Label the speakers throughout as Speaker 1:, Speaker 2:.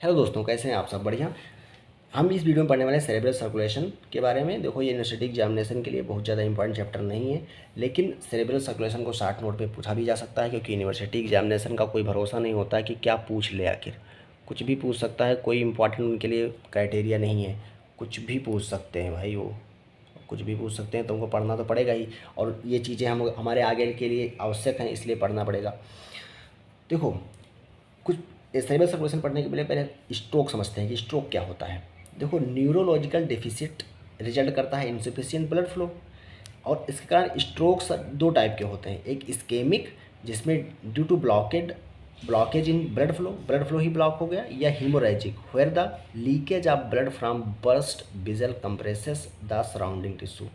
Speaker 1: Hello दोस्तों, कैसे हैं आप सब? बढ़िया। हम इस वीडियो में पढ़ने वाले सेरेब्रल सर्कुलेशन के बारे में। देखो, ये यूनिवर्सिटी एग्जामिनेशन के लिए बहुत ज़्यादा इंपॉर्टेंट चैप्टर नहीं है, लेकिन सेरेब्रल सर्कुलेशन को शॉर्ट नोट पे पूछा भी जा सकता है, क्योंकि यूनिवर्सिटी एग्जामिनेशन का कोई भरोसा नहीं होता है कि क्या पूछ ले। आखिर कुछ भी पूछ सकता है, कोई इंपॉर्टेंट उनके लिए क्राइटेरिया नहीं है। कुछ भी पूछ सकते हैं भाई, वो कुछ भी पूछ सकते हैं, तो उनको पढ़ना तो पड़ेगा ही। और ये चीज़ें हम हमारे आगे के लिए आवश्यक हैं, इसलिए पढ़ना पड़ेगा। देखो, कुछ सेरेब्रल सर्कुलेशन पढ़ने के पहले पहले स्ट्रोक समझते हैं कि स्ट्रोक क्या होता है। देखो, न्यूरोलॉजिकल डेफिसिट रिजल्ट करता है इनसफिशिएंट ब्लड फ्लो, और इसके कारण स्ट्रोक्स दो टाइप के होते हैं। एक इस्केमिक, जिसमें due to blockage in blood flow ही ब्लॉक हो गया, या haemorrhagic where the leakage of blood from burst vessel compresses the surrounding tissue.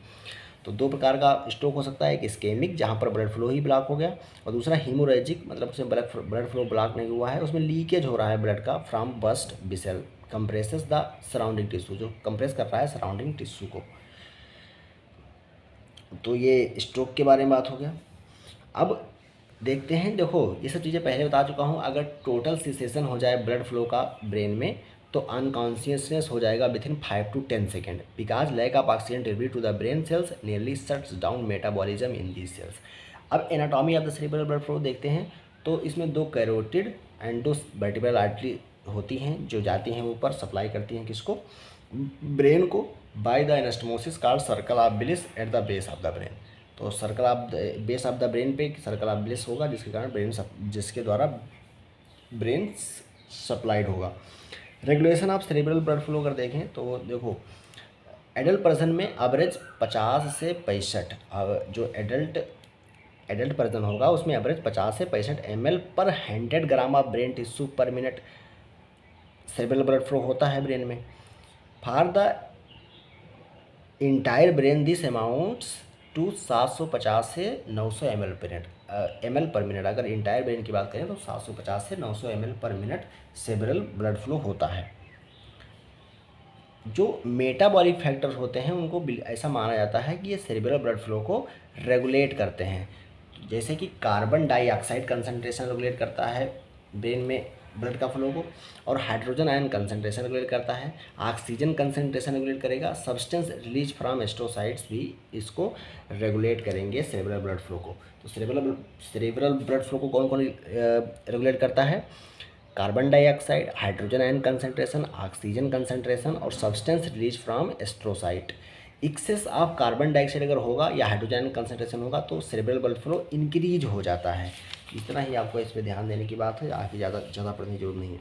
Speaker 1: तो दो प्रकार का स्ट्रोक हो सकता है, एक इस्केमिक जहाँ पर ब्लड फ्लो ही ब्लॉक हो गया, और दूसरा हीमोरेजिक, मतलब उसमें ब्लड फ्लो ब्लॉक नहीं हुआ है, उसमें लीकेज हो रहा है ब्लड का from burst whistle compresses the surrounding tissue, जो कंप्रेस कर रहा है सराउंडिंग टिश्यू को। तो ये स्ट्रोक के बारे में बात हो गया। अब देखते हैं, देखो ये सब चीज़ें पहले बता चुका हूँ। अगर टोटल सिसेशन हो जाए ब्लड फ्लो का ब्रेन में, तो अनकॉन्शियसनेस हो जाएगा within 5 to 10 second, because lack of oxygen delivery to the brain cells nearly shuts down metabolism in these cells. अब anatomy of the cerebral blood flow देखते हैं। तो इसमें दो कैरोटिड एंड दो वर्टिब्रल आर्टरी होती हैं, जो जाती हैं ऊपर, सप्लाई करती हैं किसको? ब्रेन को, by the anastomosis called circle of Willis at the base of the brain. तो circle of base of the brain पे सर्कल ऑफ ब्लिस होगा, जिसके कारण जिसके द्वारा ब्रेन सप्लाइड होगा। Regulation of cerebral blood flow अगर देखें तो देखो, एडल्ट पर्सन में एवरेज 50 से 65, जो एडल्ट पर्सन होगा उसमें एवरेज 50 से 65 ml per 100 gram of brain tissue per minute cerebral blood flow होता है ब्रेन में। For the entire brain this amounts to 750 से 900 ml पर मिनट। अगर इंटायर ब्रेन की बात करें तो 750 से 900 ml per minute cerebral blood flow होता है। जो मेटाबॉलिक फैक्टर्स होते हैं उनको ऐसा माना जाता है कि ये सेरेब्रल ब्लड फ्लो को रेगुलेट करते हैं। जैसे कि कार्बन डाइऑक्साइड कंसंट्रेशन रेगुलेट करता है ब्रेन में ब्लड का फ्लो को, और हाइड्रोजन आयन कंसंट्रेशन रेगुलेट करता है, ऑक्सीजन कंसंट्रेशन रेगुलेट करेगा, सब्सटेंस रिलीज फ्रॉम एस्ट्रोसाइट्स भी इसको रेगुलेट करेंगे सेरेब्रल ब्लड फ्लो को। तो सेरेब्रल ब्लड फ्लो को कौन कौन रेगुलेट करता है? Carbon dioxide, hydrogen ion concentration, oxygen concentration और substance release from astrocyte. Excess of carbon dioxide अगर होगा या हाइड्रोजन आयन कंसंट्रेशन होगा तो सेरेब्रल ब्लड फ्लो इंक्रीज हो जाता है। इतना ही आपको इस पर ध्यान देने की बात है, आगे ज़्यादा पढ़ने की जरूरत नहीं है।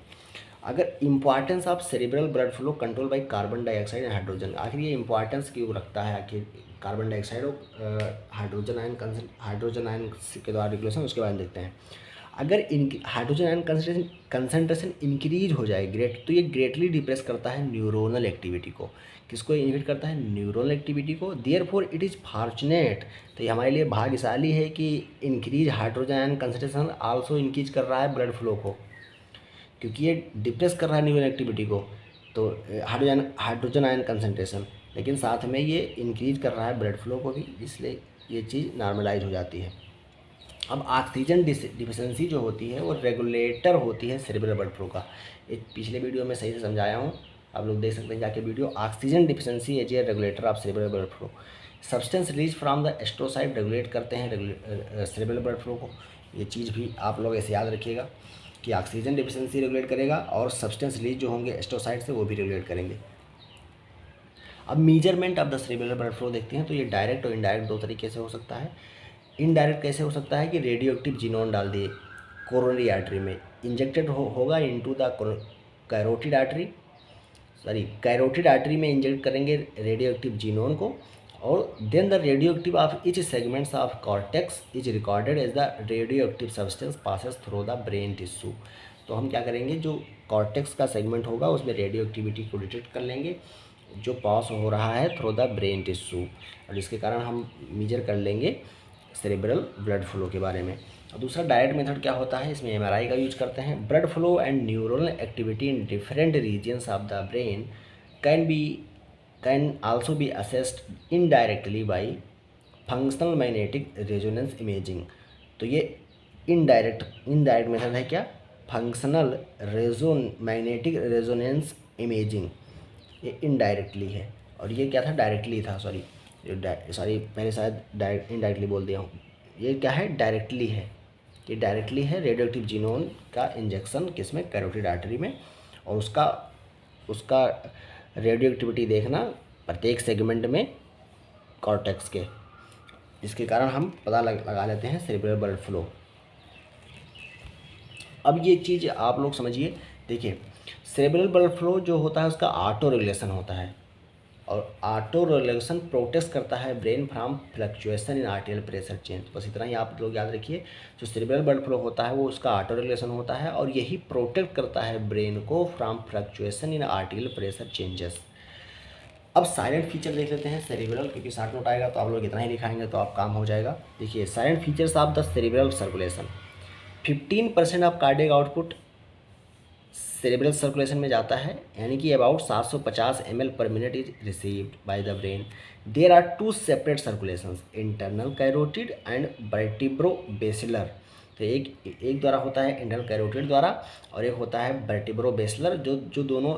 Speaker 1: अगर importance of cerebral blood flow control by carbon dioxide and hydrogen, आखिर ये इंपॉर्टेंस क्यों रखता है? आखिर कार्बन डाइऑक्साइड और हाइड्रोजन आयन के द्वारा रेगुलेशन, उसके बारे में देखते हैं। अगर इन हाइड्रोजन आयन कंसंट्रेशन इंक्रीज हो जाए तो ये ग्रेटली डिप्रेस करता है न्यूरोनल एक्टिविटी को। किसको इनहिबिट करता है? न्यूरोनल एक्टिविटी को। देयरफॉर इट इज़ फॉर्चुनेट, तो ये हमारे लिए भाग्यशाली है कि increase hydrogen ion concentration also increase कर रहा है ब्लड फ्लो को, क्योंकि ये डिप्रेस कर रहा है न्यूरोनल एक्टिविटी को। तो हाइड्रोजन आयन कंसंट्रेशन, लेकिन साथ में ये इंक्रीज कर रहा है ब्लड फ्लो को भी, इसलिए ये चीज़ नॉर्मलाइज हो जाती है। अब ऑक्सीजन डिफिशेंसी जो होती है वो रेगुलेटर होती है सेरेब्रल ब्लड फ्लो का। एक पिछले वीडियो में सही से समझाया हूँ, आप लोग देख सकते हैं जाके video. Oxygen deficiency as a regulator of cerebral blood flow. Substance release from the astrocyte regulate करते हैं सेरेब्रल ब्लड फ्लो को। ये चीज़ भी आप लोग ऐसे याद रखिएगा कि ऑक्सीजन डिफिशेंसी रेगुलेट करेगा, और सब्सटेंस रिलीज जो होंगे एस्ट्रोसाइट से वो भी रेगुलेट करेंगे। अब measurement of the cerebral blood flow देखते हैं। तो ये डायरेक्ट और इनडायरेक्ट दो तरीके से हो सकता है। इनडायरेक्ट कैसे हो सकता है कि रेडियो एक्टिव जीनोन डाल दिए कोरोनरी आर्टरी में, इंजेक्टेड होगा into the carotid artery, carotid artery में इंजेक्ट करेंगे रेडियो एक्टिव जीनोन को, और then the radio active of each segments of cortex is recorded as the radio active substance passes through the brain tissue. तो हम क्या करेंगे, जो cortex का सेगमेंट होगा उसमें रेडियो एक्टिविटी को डिटेक्ट कर लेंगे जो पास हो रहा है थ्रू द ब्रेन टिश्यू, और जिसके कारण हम मेजर कर लेंगे सेरेब्रल ब्लड फ्लो के बारे में। और दूसरा डायरेक्ट मेथड क्या होता है, इसमें एमआरआई का यूज करते हैं। Blood flow and neural activity in different regions of the brain can also be assessed indirectly by functional magnetic resonance imaging. तो ये इनडायरेक्ट मेथड है क्या? फंक्शनल मैग्नेटिक रेजोनेंस इमेजिंग, ये इनडायरेक्टली है। और ये क्या था, डायरेक्टली था, सॉरी मैंने शायद इनडायरेक्टली बोल दिया हूँ। ये क्या है, डायरेक्टली है। ये डायरेक्टली है रेडियोएक्टिव जीनोन का इंजेक्शन किसमें, कैरोटिड आर्टरी में, और उसका उसका रेडियोएक्टिविटी देखना प्रत्येक सेगमेंट में कॉर्टेक्स के, जिसके कारण हम पता लगा लेते हैं सेरेब्रल ब्लड फ्लो। अब ये चीज़ आप लोग समझिए, देखिए सेरेब्रल ब्लड फ्लो जो होता है उसका ऑटो रेगुलेशन होता है, और ऑटो रेगुलेशन प्रोटेक्ट करता है brain from fluctuation in आर्टियल pressure change. बस इतना ही आप लोग याद रखिए, जो सेरेब्रल ब्लड फ्लो होता है वो उसका ऑटो रेगुलेशन होता है, और यही प्रोटेक्ट करता है ब्रेन को from fluctuation in आर्टियल pressure changes. अब साइलेंट फीचर देख लेते हैं सेरेब्रल, क्योंकि शॉर्ट नोट आएगा तो आप लोग इतना ही दिखाएंगे तो आप काम हो जाएगा। देखिए salient features of the cerebral circulation, 15% of cardiac output cerebral circulation में जाता है, यानी कि about 750 ml per minute is received by the brain. There are two separate circulations, internal carotid and vertebro basilar. तो एक द्वारा होता है इंटरनल कैरोटिड द्वारा, और एक होता है वर्टिब्रो बेसिलर, जो दोनों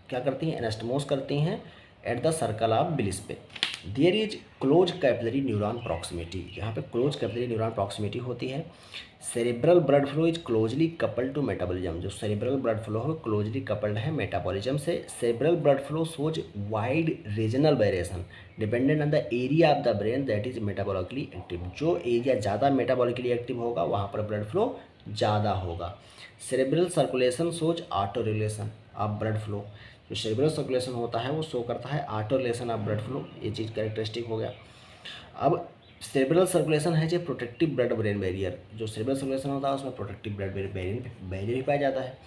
Speaker 1: क्या करती हैं, एनास्टमोस करती हैं at the circle of Willis पे। There is close capillary neuron proximity, यहाँ पे क्लोज कैपिलरी न्यूरॉन प्रॉक्सिमिटी होती है। Cerebral blood flow is closely coupled to metabolism, जो सेरेब्रल ब्लड फ्लो है क्लोजली कपल्ड है मेटाबॉलिज्म से। Cerebral blood flow shows wide regional variation dependent on the area of the brain that is metabolically active, जो area ज़्यादा metabolically active होगा वहाँ पर blood flow ज़्यादा होगा। Cerebral circulation shows auto regulation of blood flow, जो cerebral circulation होता है वो शो करता है auto regulation of blood flow, ये चीज़ कैरेक्टरिस्टिक हो गया। अब सेरेब्रल सर्कुलेशन है जो प्रोटेक्टिव ब्लड ब्रेन बैरियर, जो सेरेब्रल सर्कुलेशन होता है उसमें प्रोटेक्टिव ब्लड बैरियर भी पाया जाता है।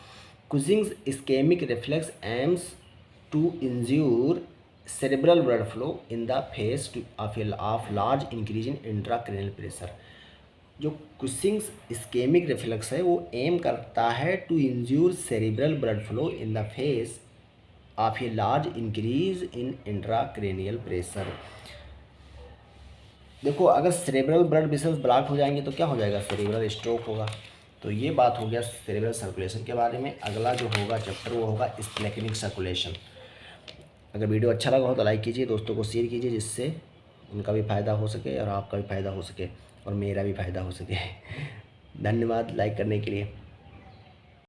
Speaker 1: Cushing's ischemic reflex aims to ensure cerebral blood flow in the face of large increase in intracranial pressure, जो कुशिंग्स इस्केमिक रिफ्लेक्स है वो एम करता है to ensure cerebral blood flow in the face of a large increase in intracranial pressure. देखो अगर cerebral blood vessels block हो जाएंगे तो क्या हो जाएगा, सेरेब्रल स्ट्रोक होगा। तो ये बात हो गया सेरेब्रल सर्कुलेशन के बारे में। अगला जो होगा चैप्टर वो होगा स्प्लेनिक सर्कुलेशन। अगर वीडियो अच्छा लगा हो तो लाइक कीजिए, दोस्तों को शेयर कीजिए, जिससे उनका भी फ़ायदा हो सके और आपका भी फ़ायदा हो सके और मेरा भी फ़ायदा हो सके। धन्यवाद लाइक करने के लिए।